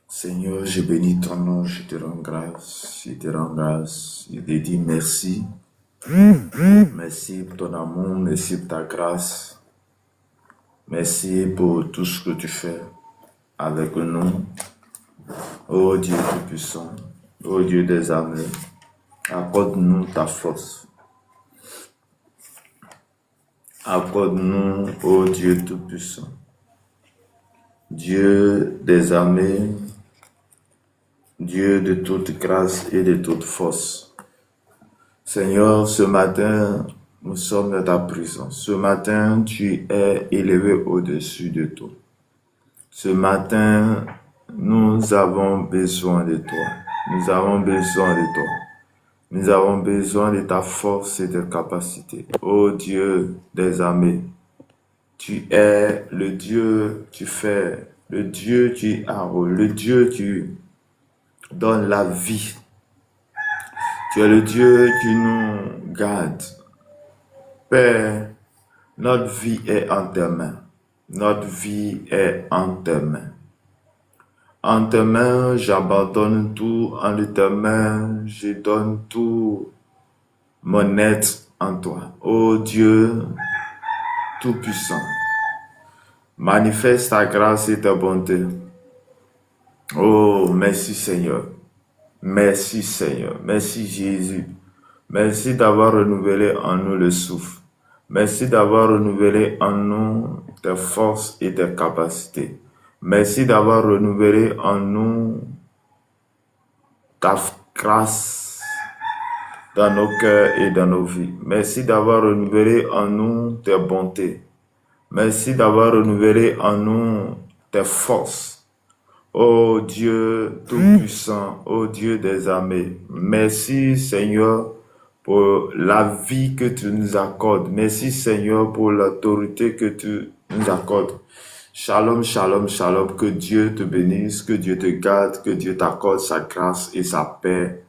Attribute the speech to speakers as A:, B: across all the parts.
A: Seigneur, je bénis ton nom, je te rends grâce, je te dis merci. Merci pour ton amour, merci pour ta grâce. Merci pour tout ce que tu fais avec nous. Ô Dieu Tout-Puissant, ô Dieu des armées, accorde-nous ta force. Accorde-nous, ô Dieu Tout-Puissant, Dieu des armées, Dieu de toute grâce et de toute force. Seigneur, ce matin, nous sommes dans ta présence. Ce matin, tu es élevé au-dessus de tout. Ce matin, nous avons besoin de toi. Nous avons besoin de toi. Nous avons besoin de ta force et de ta capacité. Ô Dieu des armées, tu es le Dieu qui fait, le Dieu qui arrose, le Dieu qui donne la vie. Tu es le Dieu qui nous garde. Père, notre vie est en tes mains. Notre vie est en tes mains. En tes mains, j'abandonne tout. En tes mains, je donne tout mon être en toi. Ô Dieu Tout-Puissant, manifeste ta grâce et ta bonté. Oh, merci Seigneur. Merci Seigneur. Merci Jésus. Merci d'avoir renouvelé en nous le souffle. Merci d'avoir renouvelé en nous tes forces et tes capacités. Merci d'avoir renouvelé en nous ta grâce dans nos cœurs et dans nos vies. Merci d'avoir renouvelé en nous tes bontés. Merci d'avoir renouvelé en nous tes forces. Ô Dieu Tout-Puissant, ô Dieu des armées, merci Seigneur pour la vie que tu nous accordes. Merci Seigneur pour l'autorité que tu nous accordes. Shalom, shalom, shalom. Que Dieu te bénisse, que Dieu te garde, que Dieu t'accorde sa grâce et sa paix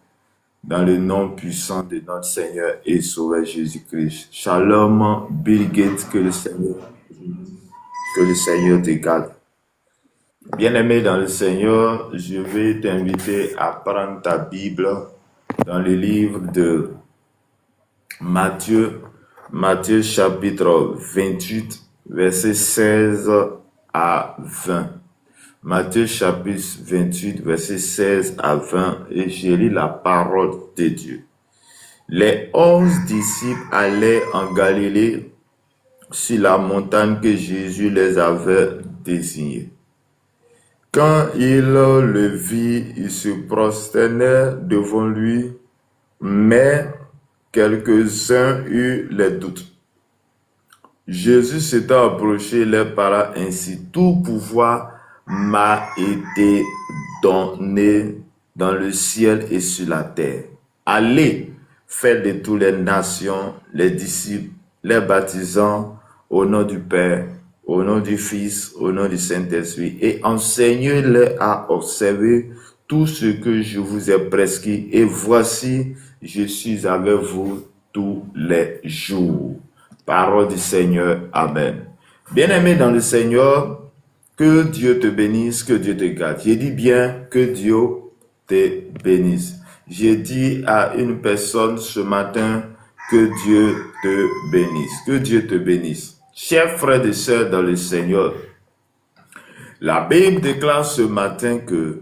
A: dans le nom puissant de notre Seigneur et Sauveur Jésus-Christ. Shalom, Bill Gates, que le Seigneur te garde. Bien-aimé dans le Seigneur, je vais t'inviter à prendre ta Bible dans le livre de Matthieu chapitre 28, versets 16 à 20. Matthieu chapitre 28, versets 16 à 20, et je lis la parole de Dieu. Les 11 disciples allaient en Galilée sur la montagne que Jésus les avait désignée. Quand il le vit, il se prosternait devant lui, mais quelques-uns eurent les doutes. Jésus s'étant approché, leur parla ainsi: tout pouvoir m'a été donné dans le ciel et sur la terre. Allez, faites de toutes les nations les disciples, les baptisant au nom du Père, au nom du Fils, au nom du Saint-Esprit, et enseignez-les à observer tout ce que je vous ai prescrit, et voici, je suis avec vous tous les jours. Parole du Seigneur. Amen. Bien-aimé dans le Seigneur, que Dieu te bénisse, que Dieu te garde. J'ai dit bien que Dieu te bénisse. J'ai dit à une personne ce matin que Dieu te bénisse. Que Dieu te bénisse. Chers frères et sœurs dans le Seigneur, la Bible déclare ce matin que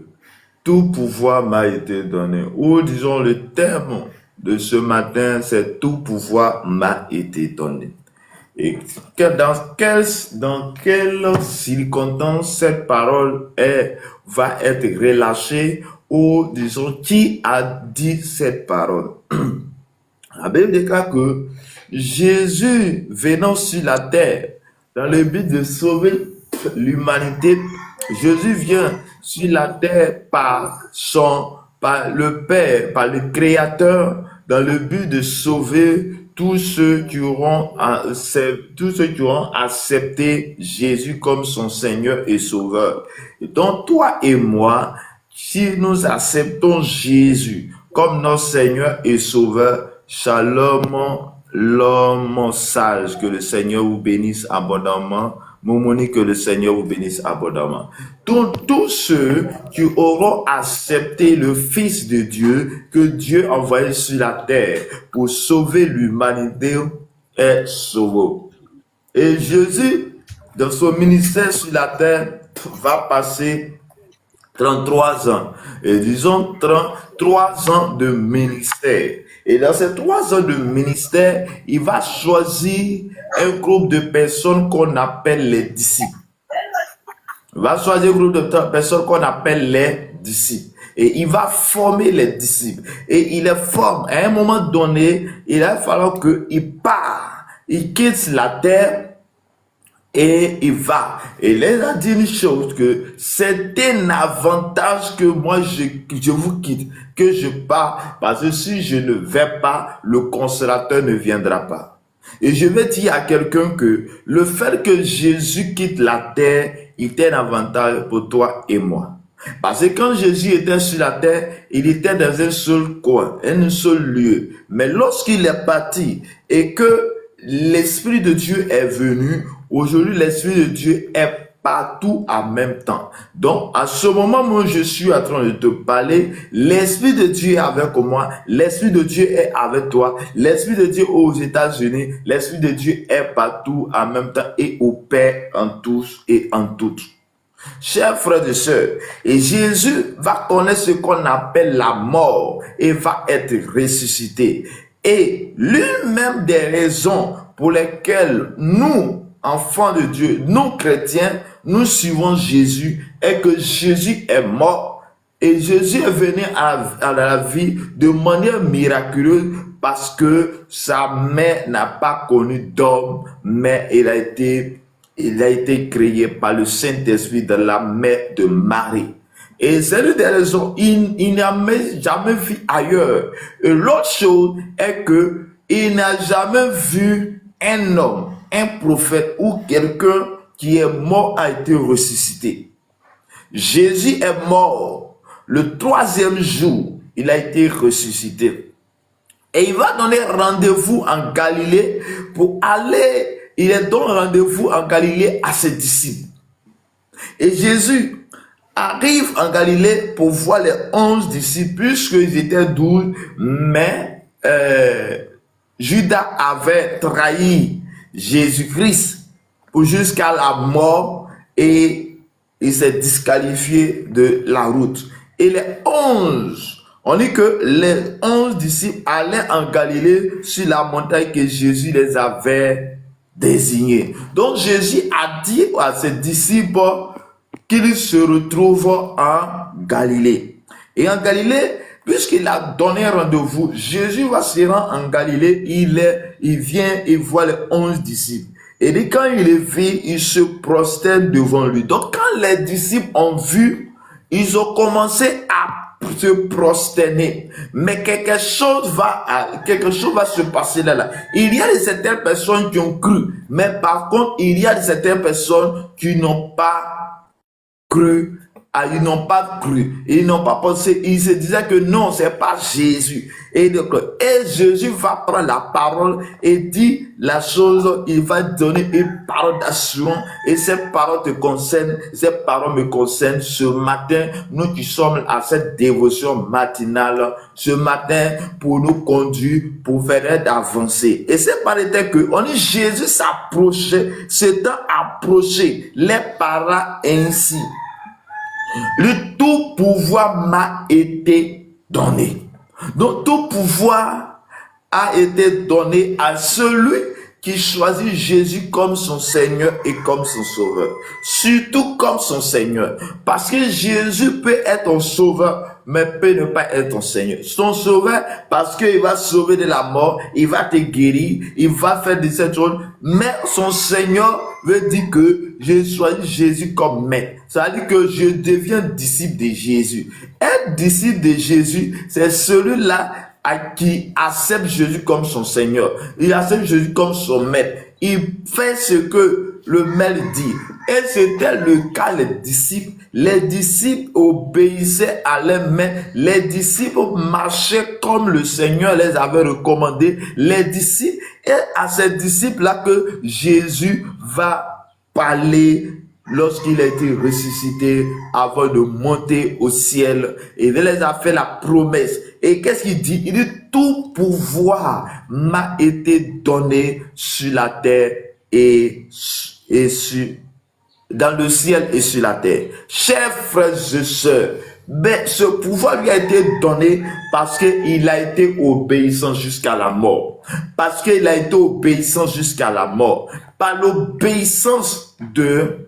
A: tout pouvoir m'a été donné. Ou disons le terme de ce matin, c'est tout pouvoir m'a été donné. Et dans quelle circonstance cette parole va être relâchée, ou disons qui a dit cette parole? La Bible déclare que Jésus venant sur la terre dans le but de sauver l'humanité, Jésus vient sur la terre par son par le Père, par le Créateur, dans le but de sauver tous ceux qui auront accepté Jésus comme son Seigneur et Sauveur. Et donc toi et moi, si nous acceptons Jésus comme notre Seigneur et Sauveur, shalom, l'homme sage, que le Seigneur vous bénisse abondamment. Moumouni, que le Seigneur vous bénisse abondamment. Tous ceux qui auront accepté le Fils de Dieu que Dieu a envoyé sur la terre pour sauver l'humanité est sauvé. Et Jésus, dans son ministère sur la terre, va passer 33 ans. Et disons 33 ans de ministère. Et dans ces 3 ans de ministère, il va choisir un groupe de personnes qu'on appelle les disciples. Il va choisir un groupe de personnes qu'on appelle les disciples. Et il va former les disciples. Et il les forme. À un moment donné, il va falloir qu'il part. Il quitte la terre. Et il va. Et il a dit une chose, que c'est un avantage que moi je vous quitte, que je pars, parce que si je ne vais pas, le consolateur ne viendra pas. Et je vais dire à quelqu'un que le fait que Jésus quitte la terre, il était un avantage pour toi et moi. Parce que quand Jésus était sur la terre, il était dans un seul coin, un seul lieu. Mais lorsqu'il est parti et que l'Esprit de Dieu est venu, aujourd'hui l'Esprit de Dieu est partout en même temps. Donc, à ce moment où je suis en train de te parler, l'Esprit de Dieu est avec moi, l'Esprit de Dieu est avec toi, l'Esprit de Dieu aux États-Unis, l'Esprit de Dieu est partout en même temps et opère en tous et en toutes. Chers frères et sœurs, et Jésus va connaître ce qu'on appelle la mort et va être ressuscité. Et l'une-même des raisons pour lesquelles nous, enfants de Dieu, nous chrétiens, nous suivons Jésus est que Jésus est mort et Jésus est venu à la vie de manière miraculeuse parce que sa mère n'a pas connu d'homme, mais il a été créé par le Saint-Esprit dans la mère de Marie. Et c'est l'une des raisons, il n'a jamais vu ailleurs. Et l'autre chose est que il n'a jamais vu un homme, un prophète ou quelqu'un qui est mort a été ressuscité. Jésus est mort. Le 3e jour, il a été ressuscité. Et il va donner rendez-vous en Galilée pour aller, il est donné rendez-vous en Galilée à ses disciples. Et Jésus arrive en Galilée pour voir les 11 disciples, puisqu'ils étaient 12, mais Judas avait trahi Jésus-Christ jusqu'à la mort et il s'est disqualifié de la route. Et les 11, on dit que les 11 disciples allaient en Galilée sur la montagne que Jésus les avait désignés. Donc Jésus a dit à ses disciples qu'il se retrouve en Galilée. Et en Galilée, puisqu'il a donné rendez-vous, Jésus va se rendre en Galilée, il vient et voit les 11 disciples. Et quand il les vit, il se prosterne devant lui. Donc quand les disciples ont vu, ils ont commencé à se prosterner. Mais quelque chose va se passer là. Il y a certaines personnes qui ont cru, mais par contre, il y a certaines personnes qui n'ont pas cru. Ils n'ont pas cru, ils n'ont pas pensé, ils se disaient que non, c'est pas Jésus. Et Jésus va prendre la parole et dit la chose, il va donner une parole d'assurance et cette parole te concerne, cette parole me concerne. Ce matin, nous qui sommes à cette dévotion matinale, ce matin, pour nous conduire, pour faire d'avancer. Et c'est par le temps que on dit Jésus s'approchait, s'étant approché, les parents ainsi. Le tout pouvoir m'a été donné. Donc tout pouvoir a été donné à celui qui choisit Jésus comme son Seigneur et comme son Sauveur. Surtout comme son Seigneur. Parce que Jésus peut être ton Sauveur, mais peut ne pas être ton Seigneur. Son Sauveur, parce qu'il va sauver de la mort, il va te guérir, il va faire de cette chose. Mais son Seigneur, veut dire que j'ai choisi Jésus comme maître. Ça veut dire que je deviens disciple de Jésus. Être disciple de Jésus, c'est celui-là qui accepte Jésus comme son Seigneur. Il accepte Jésus comme son maître. Il fait ce que le maître dit. Et c'était le cas des disciples. Les disciples obéissaient à leur maître. Les disciples marchaient comme le Seigneur les avait recommandé. Les disciples, et à ces disciples-là que Jésus va parler lorsqu'il a été ressuscité avant de monter au ciel. Et il les a fait la promesse. Et qu'est-ce qu'il dit? Il dit, tout pouvoir m'a été donné sur la terre et sur, dans le ciel et sur la terre. Chers frères et sœurs, mais ce pouvoir lui a été donné parce qu'il a été obéissant jusqu'à la mort. Parce qu'il a été obéissant jusqu'à la mort. Par l'obéissance de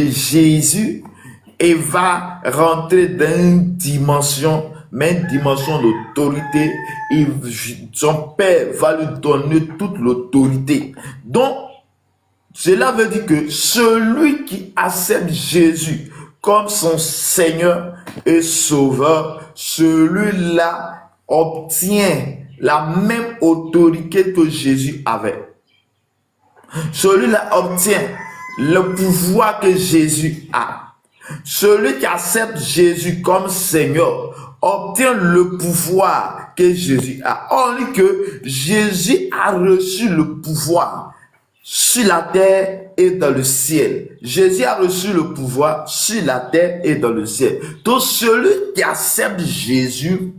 A: Jésus, il va rentrer dans une dimension d'autorité. Son Père va lui donner toute l'autorité. Donc, cela veut dire que celui qui accepte Jésus comme son Seigneur et Sauveur, celui-là obtient la même autorité que Jésus avait. Celui-là obtient le pouvoir que Jésus a. Celui qui accepte Jésus comme Seigneur obtient le pouvoir que Jésus a. On dit que Jésus a reçu le pouvoir sur la terre et dans le ciel. Jésus a reçu le pouvoir sur la terre et dans le ciel. Donc celui qui accepte Jésus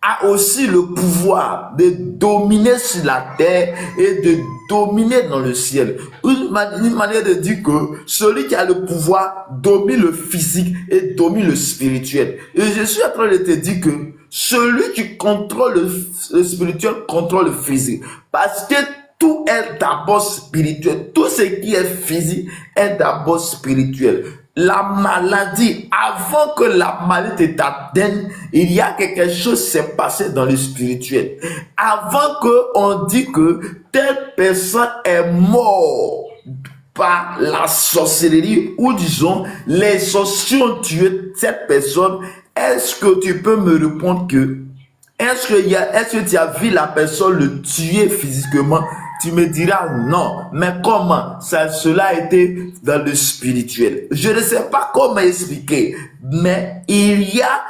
A: a aussi le pouvoir de dominer sur la terre et de dominer dans le ciel. Une manière de dire que celui qui a le pouvoir domine le physique et domine le spirituel. Et je suis en train de te dire que celui qui contrôle le spirituel contrôle le physique. Parce que tout est d'abord spirituel. Tout ce qui est physique est d'abord spirituel. La maladie, avant que la maladie t'atteigne, il y a quelque chose qui s'est passé dans le spirituel. Avant qu'on dise que telle personne est morte par la sorcellerie, ou disons, les sorciers ont tué cette personne, est-ce que tu peux me répondre que est-ce que tu as vu la personne le tuer physiquement? Tu me diras non. Mais comment? Cela a été dans le spirituel. Je ne sais pas comment expliquer. Mais il y a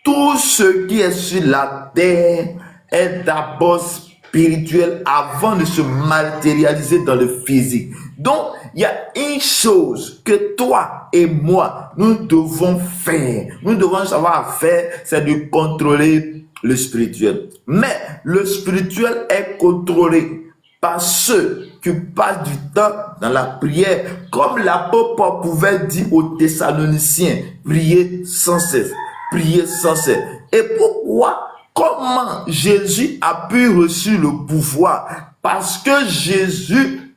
A: tout ce qui est sur la terre est d'abord spirituel avant de se matérialiser dans le physique. Donc, il y a une chose que toi et moi, nous devons faire. Nous devons savoir faire, c'est de contrôler le spirituel. Mais le spirituel est contrôlé par ceux qui passent du temps dans la prière. Comme l'apôtre Paul pouvait dire aux Thessaloniciens, priez sans cesse. Priez sans cesse. Et pourquoi? Comment Jésus a pu recevoir le pouvoir? Parce que Jésus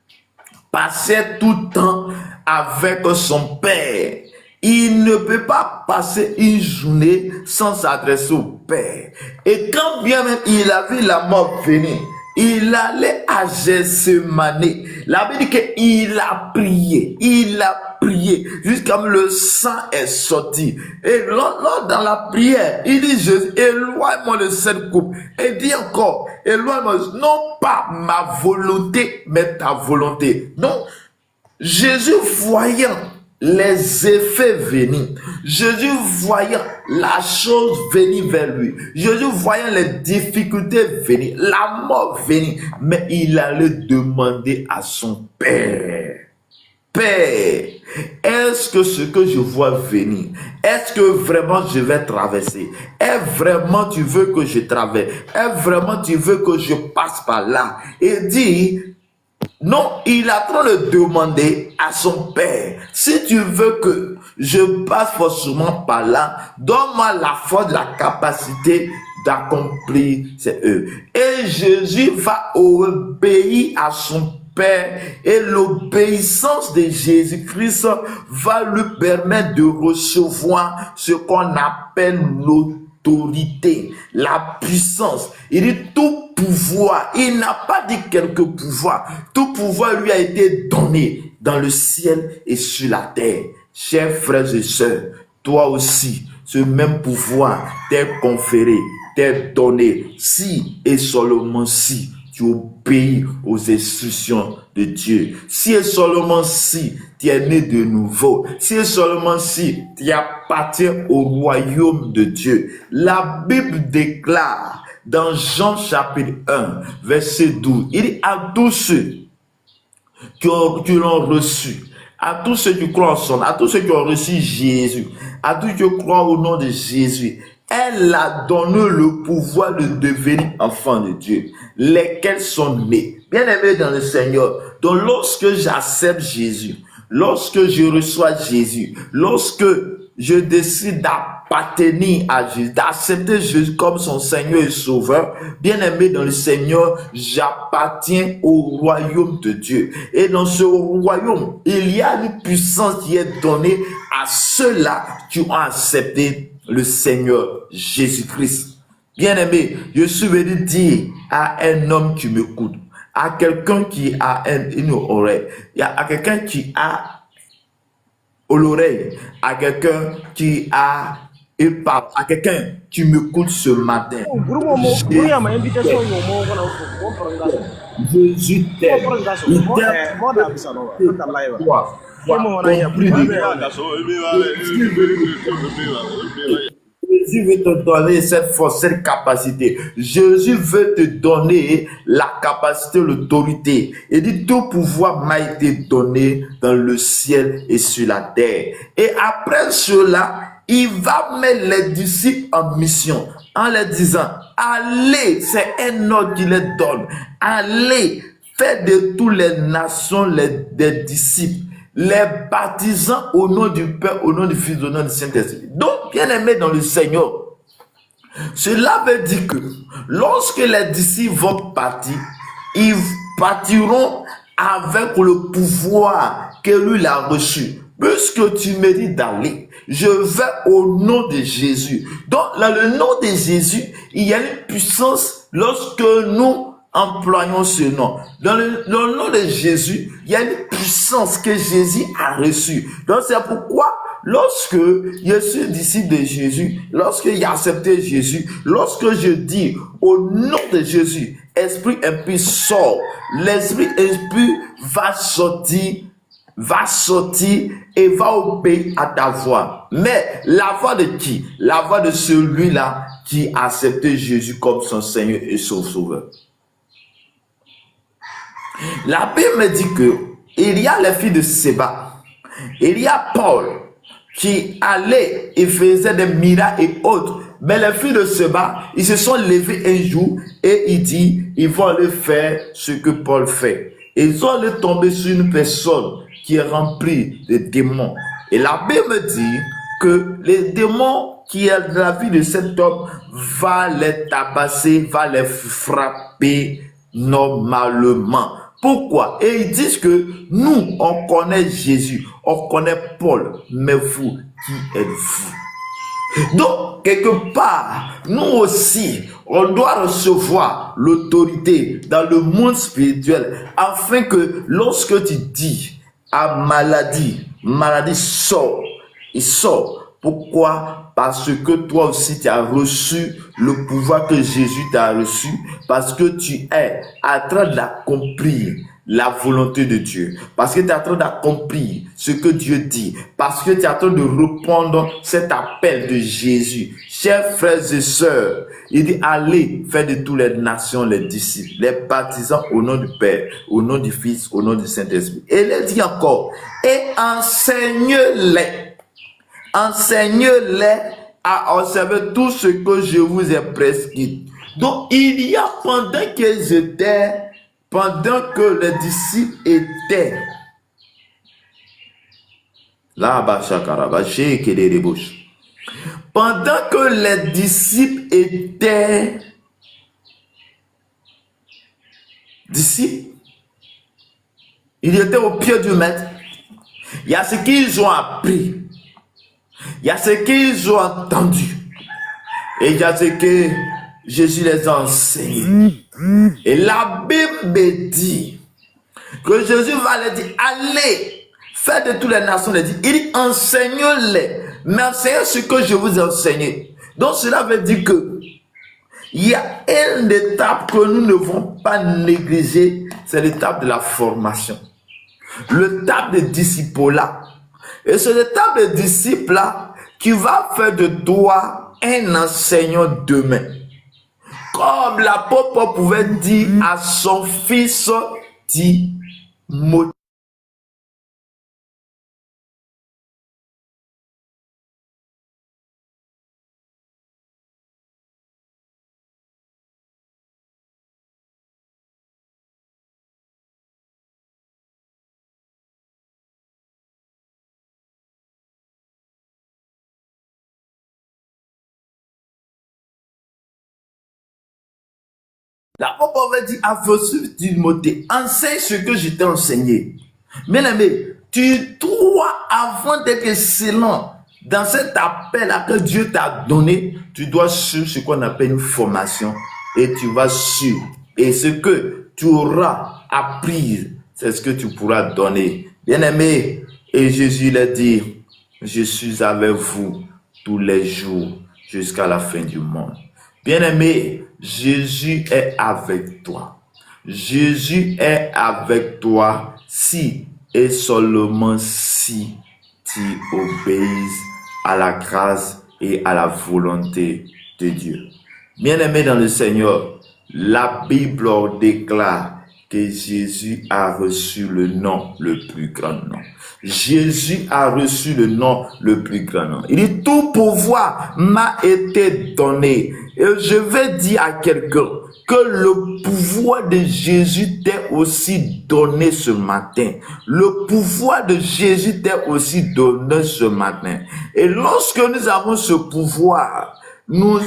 A: passait tout le temps avec son Père. Il ne peut pas passer une journée sans s'adresser au Père. Et quand bien même il a vu la mort venir, il allait à Gethsémane. La Bible dit qu'il a prié. Il a prié jusqu'à ce que le sang est sorti. Et lors dans la prière, il dit, Jésus, éloigne-moi de cette coupe. Et dit encore, éloigne-moi, non pas ma volonté, mais ta volonté. Donc, Jésus voyant les effets venir, Jésus voyant la chose venir vers lui, Jésus voyant les difficultés venir, la mort venir, mais il allait demander à son Père, Père, est-ce que ce que je vois venir, est-ce que vraiment je vais traverser? Est-ce vraiment tu veux que je traverse? Est-ce vraiment tu veux que je passe par là? Et dit, non, il est en train de demander à son Père, si tu veux que je passe forcément par là, donne-moi la force, la capacité d'accomplir ces œuvres. Et Jésus va obéir à son Père, et l'obéissance de Jésus-Christ va lui permettre de recevoir ce qu'on appelle l'autorité, la puissance. Il dit tout pouvoir. Il n'a pas dit quelques pouvoirs. Tout pouvoir lui a été donné dans le ciel et sur la terre. Chers frères et sœurs, toi aussi, ce même pouvoir t'est conféré, t'est donné, si et seulement si tu obéis aux instructions de Dieu. Si et seulement si tu es né de nouveau, si et seulement si tu appartiens au royaume de Dieu. La Bible déclare dans Jean chapitre 1, verset 12, il dit à tous ceux qui l'ont reçu, à tous ceux qui croient en son nom, à tous ceux qui ont reçu Jésus, à tous ceux qui croient au nom de Jésus, elle a donné le pouvoir de devenir enfants de Dieu, lesquels sont nés, bien aimés dans le Seigneur. Donc lorsque j'accepte Jésus, lorsque je reçois Jésus, lorsque je décide d'appartenir à Jésus, d'accepter Jésus comme son Seigneur et Sauveur, bien aimé dans le Seigneur, j'appartiens au royaume de Dieu. Et dans ce royaume, il y a une puissance qui est donnée à ceux-là qui ont accepté le Seigneur Jésus-Christ. Bien aimé, je suis venu dire à un homme qui m'écoute, à quelqu'un qui a une oreille, à quelqu'un qui a l'oreille, à quelqu'un qui a une parole, à quelqu'un qui m'écoute ce matin. Jésus t'aime. Il Jésus veut te donner cette force, cette capacité. Jésus veut te donner la capacité, l'autorité. Il dit, tout pouvoir m'a été donné dans le ciel et sur la terre. Et après cela, il va mettre les disciples en mission en leur disant, allez, c'est un ordre qu'il les donne. Allez, faites de toutes les nations des disciples, les baptisant au nom du Père, au nom du Fils, au nom du Saint-Esprit. Donc, bien aimé dans le Seigneur, cela veut dire que lorsque les disciples vont partir, ils partiront avec le pouvoir que lui a reçu. Puisque tu me dis d'aller, je vais au nom de Jésus. Donc, dans le nom de Jésus, il y a une puissance lorsque nous employons ce nom. Dans le nom de Jésus, il y a une puissance que Jésus a reçue. Donc, c'est pourquoi lorsque je suis disciple de Jésus, lorsque j'ai accepté Jésus, lorsque je dis au nom de Jésus, esprit impur sort, l'esprit impur va sortir et va obéir à ta voix. Mais la voix de qui? La voix de celui-là qui a accepté Jésus comme son Seigneur et son Sauveur. La Bible me dit que il y a les filles de Séba, il y a Paul qui allait et faisait des miracles et autres. Mais les filles de Séba, ils se sont levés un jour et ils disent, ils vont aller faire ce que Paul fait. Et ils sont allés tomber sur une personne qui est remplie de démons. Et la Bible me dit que les démons qui est dans la vie de cet homme va les tabasser, va les frapper normalement. Pourquoi? Et ils disent que nous, on connaît Jésus, on connaît Paul, mais vous, qui êtes-vous? Donc, quelque part, nous aussi, on doit recevoir l'autorité dans le monde spirituel afin que lorsque tu dis à maladie sort, il sort. Pourquoi? Parce que toi aussi tu as reçu le pouvoir que Jésus t'a reçu, parce que tu es en train d'accomplir la volonté de Dieu, parce que tu es en train d'accomplir ce que Dieu dit, parce que tu es en train de répondre cet appel de Jésus. Chers frères et sœurs, il dit allez faire de toutes les nations les disciples, les baptisant au nom du Père, au nom du Fils, au nom du Saint-Esprit. Et il dit encore, et enseignez-les à observer tout ce que je vous ai prescrit. Donc, il y a pendant que les disciples étaient pendant que les disciples étaient ils étaient au pied du maître. Il y a ce qu'ils ont appris. Il y a ce qu'ils ont entendu. Et il y a ce que Jésus les a enseignés. Et la Bible me dit que Jésus va leur dire, allez, faites de toutes les nations, il dit, enseignez-les, mais enseignez ce que je vous ai enseigné. Donc cela veut dire que il y a une étape que nous ne devons pas négliger, c'est l'étape de la formation. L'étape de disciple-là. Et c'est l'étape de disciple-là qui va faire de toi un enseignant demain. Comme l'apôtre Paul pouvait dire à son fils Timothée. L'apôtre Paul avait dit à votre Timothée, enseigne ce que je t'ai enseigné. Bien aimé, tu dois, avant d'être excellent dans cet appel que Dieu t'a donné, tu dois suivre ce qu'on appelle une formation et tu vas suivre. Et ce que tu auras appris, c'est ce que tu pourras donner. Bien aimé, et Jésus l'a dit, je suis avec vous tous les jours jusqu'à la fin du monde. Bien-aimé, Jésus est avec toi. Jésus est avec toi si et seulement si tu obéis à la grâce et à la volonté de Dieu. Bien-aimé dans le Seigneur, la Bible déclare que Jésus a reçu le nom, le plus grand nom. Jésus a reçu le nom, le plus grand nom. Il dit, tout pouvoir m'a été donné. Et je vais dire à quelqu'un que le pouvoir de Jésus t'est aussi donné ce matin. Le pouvoir de Jésus t'est aussi donné ce matin. Et lorsque nous avons ce pouvoir, nous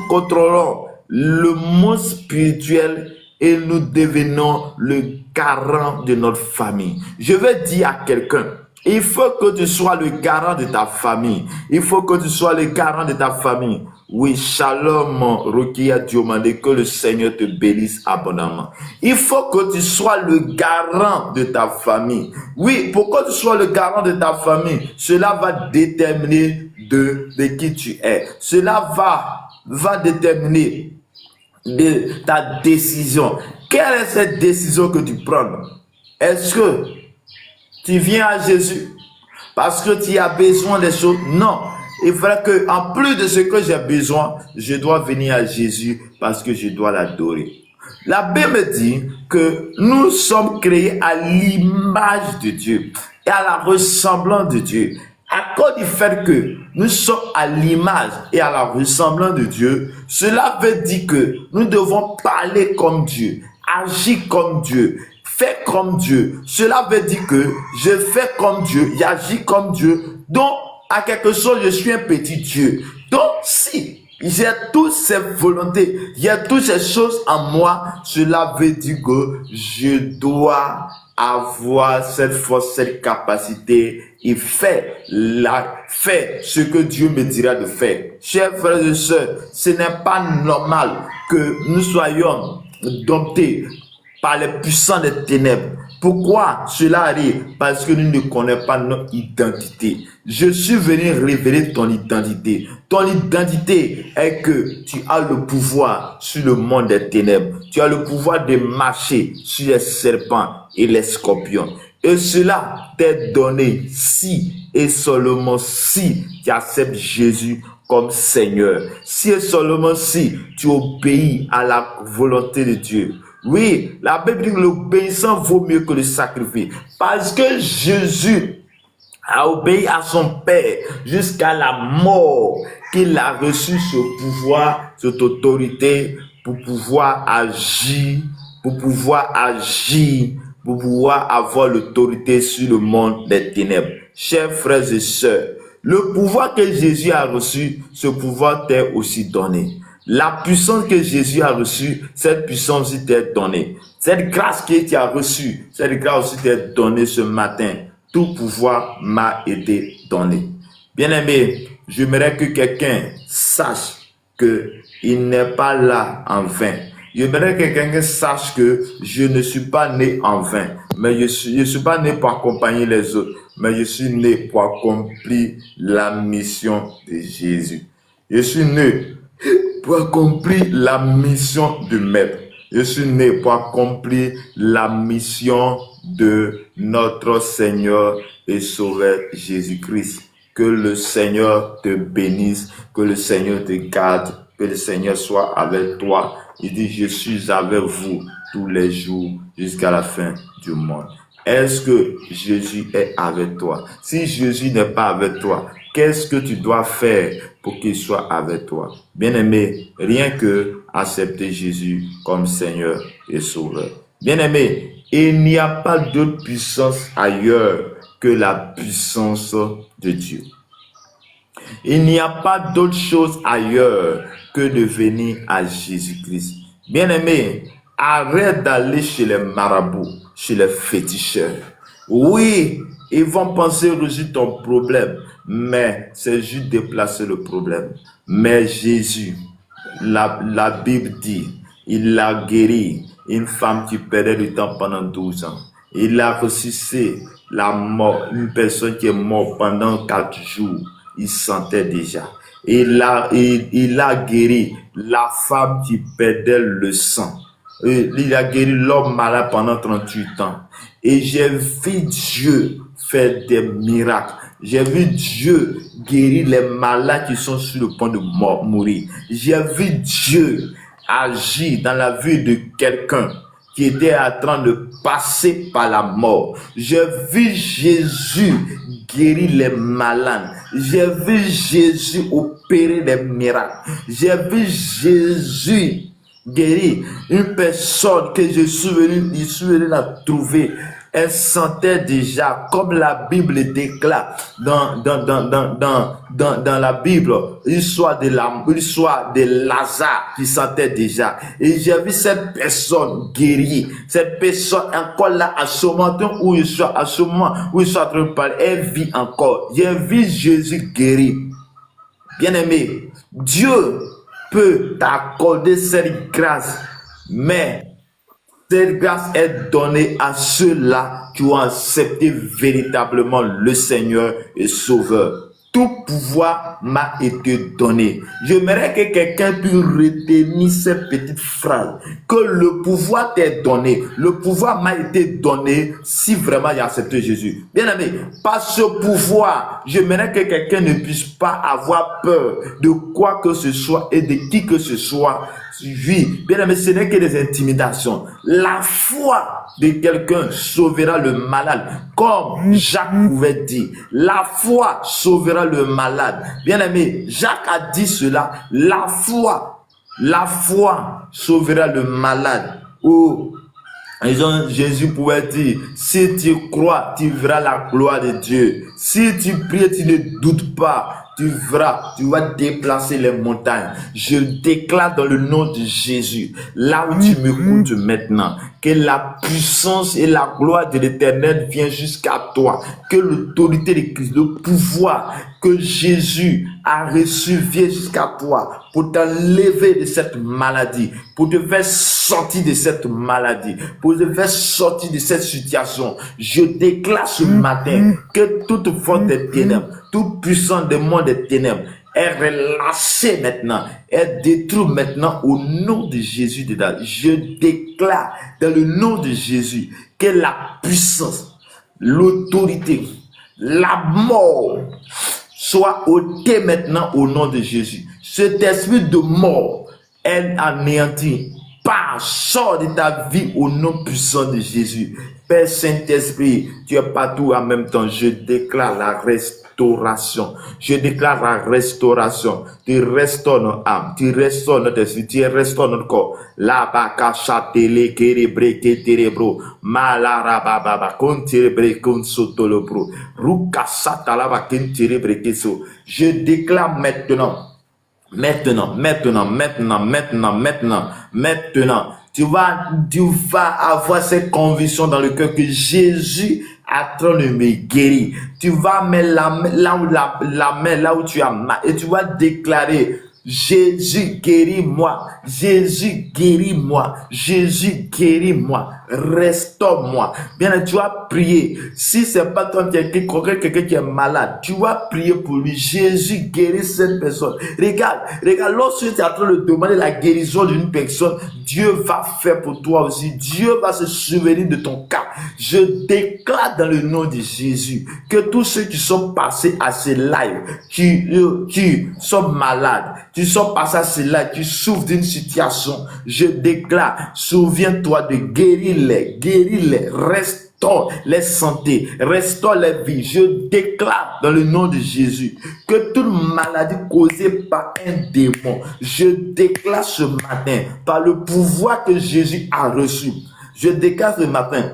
A: contrôlons le monde spirituel et nous devenons le garant de notre famille. Je vais dire à quelqu'un, il faut que tu sois le garant de ta famille. Il faut que tu sois le garant de ta famille. Oui, shalom, Rokia Diomande, que le Seigneur te bénisse abondamment. Il faut que tu sois le garant de ta famille. Oui, pour que tu sois le garant de ta famille, cela va déterminer de qui tu es. Cela va déterminer de ta décision. Quelle est cette décision que tu prends? Est-ce que tu viens à Jésus parce que tu as besoin des choses? Non. Il faudrait que, en plus de ce que j'ai besoin, je dois venir à Jésus parce que je dois l'adorer. La Bible dit que nous sommes créés à l'image de Dieu et à la ressemblance de Dieu. À cause du fait que nous sommes à l'image et à la ressemblance de Dieu, cela veut dire que nous devons parler comme Dieu, agir comme Dieu, faire comme Dieu. Cela veut dire que je fais comme Dieu, j'agis comme Dieu. Donc, à quelque chose, je suis un petit Dieu. Donc, si j'ai toutes ces volontés, il y a toutes ces choses en moi, cela veut dire que je dois avoir cette force, cette capacité et faire ce que Dieu me dira de faire. Chers frères et sœurs, ce n'est pas normal que nous soyons domptés par les puissants des ténèbres. Pourquoi cela arrive? Parce que nous ne connaissons pas notre identité. Je suis venu révéler ton identité. Ton identité est que tu as le pouvoir sur le monde des ténèbres. Tu as le pouvoir de marcher sur les serpents et les scorpions. Et cela t'est donné si et seulement si tu acceptes Jésus comme Seigneur. Si et seulement si tu obéis à la volonté de Dieu. Oui, la Bible dit que l'obéissance vaut mieux que le sacrifice. Parce que Jésus a obéi à son Père jusqu'à la mort, qu'il a reçu ce pouvoir, cette autorité pour pouvoir agir, pour pouvoir avoir l'autorité sur le monde des ténèbres. Chers frères et sœurs, le pouvoir que Jésus a reçu, ce pouvoir t'est aussi donné. La puissance que Jésus a reçue, cette puissance aussi t'est donnée. Cette grâce que tu as reçue, cette grâce aussi t'est donnée ce matin. Tout pouvoir m'a été donné. Bien-aimé, J'aimerais que quelqu'un sache qu'il n'est pas là en vain. J'aimerais que quelqu'un sache que je ne suis pas né en vain, mais je suis pas né pour accompagner les autres, mais je suis né pour accomplir la mission de Jésus. Je suis né pour accomplir la mission du Maître. Je suis né pour accomplir la mission de notre Seigneur et Sauveur Jésus-Christ. Que le Seigneur te bénisse, que le Seigneur te garde, que le Seigneur soit avec toi. Il dit, je suis avec vous tous les jours jusqu'à la fin du monde. Est-ce que Jésus est avec toi? Si Jésus n'est pas avec toi, qu'est-ce que tu dois faire pour qu'il soit avec toi? Bien-aimé, rien que accepter Jésus comme Seigneur et Sauveur. Bien-aimé, il n'y a pas d'autre puissance ailleurs que la puissance de Dieu. Il n'y a pas d'autre chose ailleurs que de venir à Jésus-Christ. Bien-aimé, arrête d'aller chez les marabouts, chez les féticheurs. Oui, ils vont penser résoudre ton problème, mais c'est juste déplacer le problème. Mais Jésus, la Bible dit, il a guéri une femme qui perdait du temps pendant 12 ans. Il a ressuscité la mort, une personne qui est morte pendant 4 jours. Il sentait déjà. Il a guéri la femme qui perdait le sang. Il a guéri l'homme malade pendant 38 ans. Et j'ai vu Dieu faire des miracles. J'ai vu Dieu guérir les malades qui sont sur le point de mourir. J'ai vu Dieu agir dans la vie de quelqu'un qui était en train de passer par la mort. J'ai vu Jésus guérir les malades. J'ai vu Jésus opérer des miracles. J'ai vu Jésus guérir une personne que je suis venu la trouver. Elle sentait déjà, comme la Bible déclare dans la Bible, l'histoire de Lazare qui sentait déjà. Et j'ai vu cette personne guérie. Cette personne encore là, à ce moment où il soit, à ce moment où il soit en train de parler, elle vit encore. J'ai vu Jésus guérir. Bien-aimé, Dieu peut t'accorder cette grâce, mais cette grâce est donnée à ceux-là qui ont accepté véritablement le Seigneur et Sauveur. Tout pouvoir m'a été donné. J'aimerais que quelqu'un puisse retenir cette petite phrase. Que le pouvoir t'est donné. Le pouvoir m'a été donné si vraiment il a accepté Jésus. Bien aimé, par ce pouvoir, j'aimerais que quelqu'un ne puisse pas avoir peur de quoi que ce soit et de qui que ce soit. Oui, bien aimé, ce n'est que des intimidations. La foi de quelqu'un sauvera le malade. Comme Jacques pouvait dire, la foi sauvera le malade. Bien aimé, Jacques a dit cela. La foi sauvera le malade. Oh, Jésus pouvait dire, si tu crois, tu verras la gloire de Dieu. Si tu pries, tu ne doutes pas. Tu vas déplacer les montagnes. Je déclare dans le nom de Jésus, là où tu m'écoutes maintenant, que la puissance et la gloire de l'Éternel viennent jusqu'à toi. Que l'autorité de Christ, le pouvoir que Jésus a reçu vient jusqu'à toi pour t'enlever de cette maladie, pour te faire sortir de cette maladie, pour te faire sortir de cette situation. Je déclare ce matin que toute force des ténèbres, toute puissance des mondes des ténèbres est relâchée maintenant, est détruite maintenant au nom de Jésus de Nazareth. Je déclare dans le nom de Jésus que la puissance, l'autorité, la mort soit ôtée maintenant au nom de Jésus. Cet esprit de mort est anéanti. Sors de ta vie au nom puissant de Jésus. Père Saint-Esprit, tu es partout en même temps. Je déclare la restauration. Je déclare la restauration. Tu restaures notre âme. Tu restaures notre esprit. Tu restaures notre corps. La baka chatele kerebre keterebro. Malarababa konterebre konsotolobro. Ruka satalaba kenterebre keso. Je déclare maintenant, Tu vas avoir cette conviction dans le cœur que Jésus est en train de me guérir. Tu vas mettre la main là où tu as mal et tu vas déclarer: Jésus guéris-moi, Jésus guéris-moi, Jésus guéris-moi, restaure-moi. Bien, tu vas prier. Si c'est pas toi quelqu'un qui est malade, tu vas prier pour lui. Jésus guérit cette personne. Regarde, lorsque tu es en train de demander la guérison d'une personne, Dieu va faire pour toi aussi. Dieu va se souvenir de ton cas. Je déclare dans le nom de Jésus que tous ceux qui sont passés à ce live, qui sont malades, qui sont passés à ce live, qui souffrent d'une situation, je déclare: souviens-toi de guéris-les, restaure les santé, restaure les vies. Je déclare dans le nom de Jésus que toute maladie causée par un démon, je déclare ce matin, par le pouvoir que Jésus a reçu, je déclare ce matin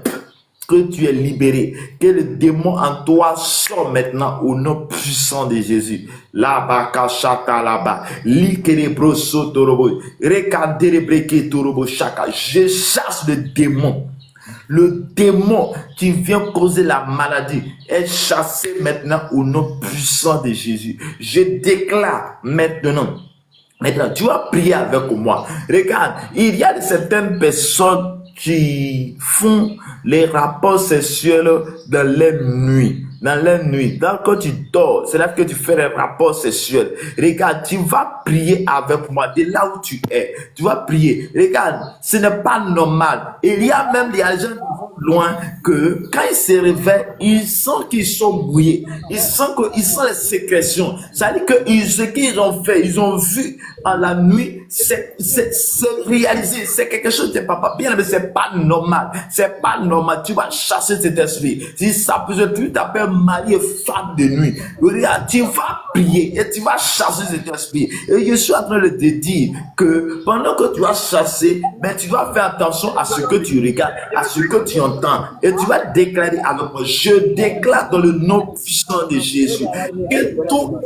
A: que tu es libéré, que le démon en toi sort maintenant au nom puissant de Jésus. Là-bas, kachata là-bas, likérebro sotorobo, rekaderebreke torobo chaka. Je chasse le démon. Le démon qui vient causer la maladie est chassé maintenant au nom puissant de Jésus. Je déclare maintenant, tu vas prier avec moi. Regarde, il y a certaines personnes qui font les rapports sexuels dans les nuits. Donc, quand tu dors, c'est là que tu fais les rapports sexuels. Regarde, tu vas prier avec moi de là où tu es. Tu vas prier. Regarde, ce n'est pas normal. Il y a même des gens qui vont loin que quand ils se réveillent, ils sentent qu'ils sont mouillés. Ils sentent les sécrétions. Ça veut dire que ce qu'ils ont fait, ils ont vu en la nuit, c'est réalisé. C'est quelque chose de papa. Bien, mais c'est pas normal. C'est pas normal. Tu vas chasser cet esprit. Si ça peut être, tu t'appelles mari et femme de nuit. Tu vas prier et tu vas chasser cet esprit. Et je suis en train de te dire que pendant que tu vas chasser, ben, tu vas faire attention à ce que tu regardes, à ce que tu entends. Et tu vas déclarer avec moi: je déclare dans le nom puissant de Jésus que tout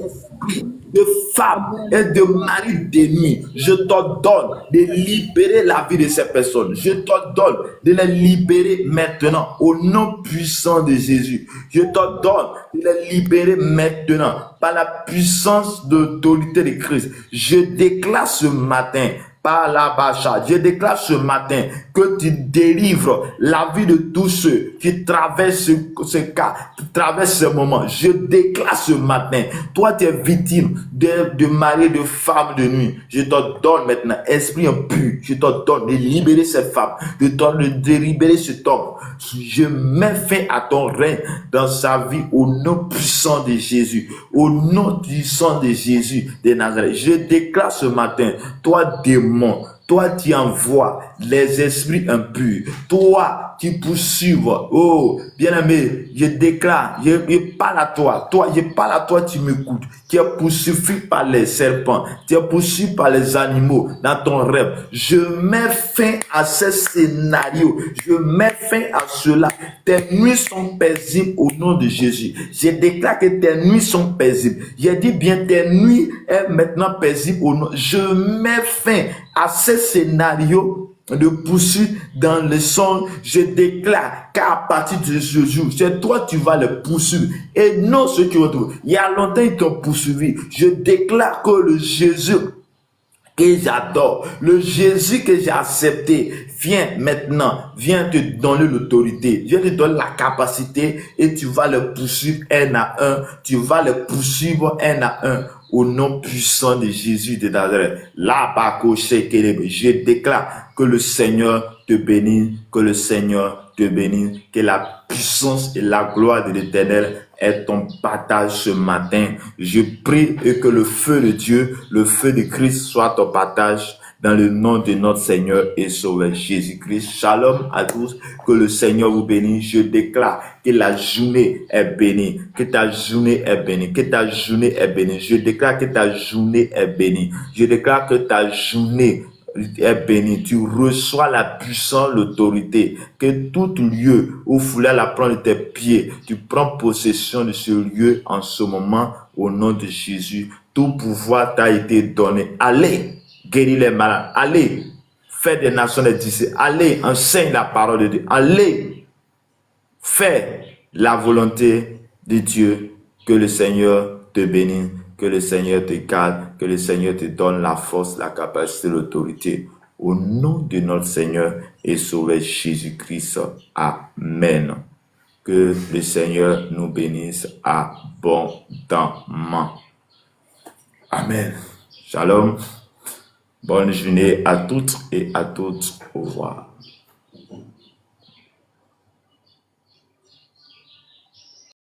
A: de femmes et de maris de nuit, je t'ordonne de libérer la vie de ces personnes. Je t'ordonne de les libérer maintenant au nom puissant de Jésus. Je t'ordonne de les libérer maintenant par la puissance d'autorité de Christ. Je déclare ce matin, par la bacha, je déclare ce matin que tu délivres la vie de tous ceux qui traversent ce cas, qui traversent ce moment. Je déclare ce matin, toi tu es victime de mari, de femme de nuit. Je te donne maintenant, esprit impur, je te donne de libérer cette femme, de libérer cet homme. Je mets fin à ton règne dans sa vie au nom puissant de Jésus, au nom puissant de Jésus de Nazareth. Je déclare ce matin, toi démon, toi qui envoies les esprits impurs, toi qui poursuives, oh bien-aimé, je déclare, je parle à toi, je parle à toi, tu m'écoutes, tu es poursuivi par les serpents, tu es poursuivi par les animaux dans ton rêve. Je mets fin à ce scénario, je mets fin à cela. Tes nuits sont paisibles au nom de Jésus. Je déclare que tes nuits sont paisibles. J'ai dit bien, tes nuits est maintenant paisible au nom. Je mets fin à ce scénario de poursuite dans le son. Je déclare qu'à partir de ce jour, c'est toi qui vas le poursuivre et non ceux qui retrouvent. Il y a longtemps ils t'ont poursuivi. Je déclare que le Jésus que j'adore, le Jésus que j'ai accepté, viens maintenant, viens te donner l'autorité, viens te donner la capacité et tu vas le poursuivre un à un, tu vas le poursuivre un à un au nom puissant de Jésus de Nazareth. Je déclare que le Seigneur te bénisse, que le Seigneur te bénisse, que la puissance et la gloire de l'Éternel est ton partage ce matin. Je prie et que le feu de Dieu, le feu de Christ soit ton partage dans le nom de notre Seigneur et Sauveur Jésus-Christ. Shalom à tous, que le Seigneur vous bénisse. Je déclare que la journée est bénie, que ta journée est bénie, que ta journée est bénie. Je déclare que ta journée est bénie. Je déclare que ta journée est béni, tu reçois la puissance, l'autorité, que tout lieu où foulait la plante de tes pieds, tu prends possession de ce lieu en ce moment au nom de Jésus. Tout pouvoir t'a été donné. Allez, guéris les malades. Allez, fais des nations des disciples. Allez, enseigne la parole de Dieu. Allez, fais la volonté de Dieu. Que le Seigneur te bénisse, que le Seigneur te garde, que le Seigneur te donne la force, la capacité, l'autorité. Au nom de notre Seigneur et Sauveur Jésus-Christ. Amen. Que le Seigneur nous bénisse abondamment. Amen. Shalom. Bonne journée à toutes et à tous. Au revoir.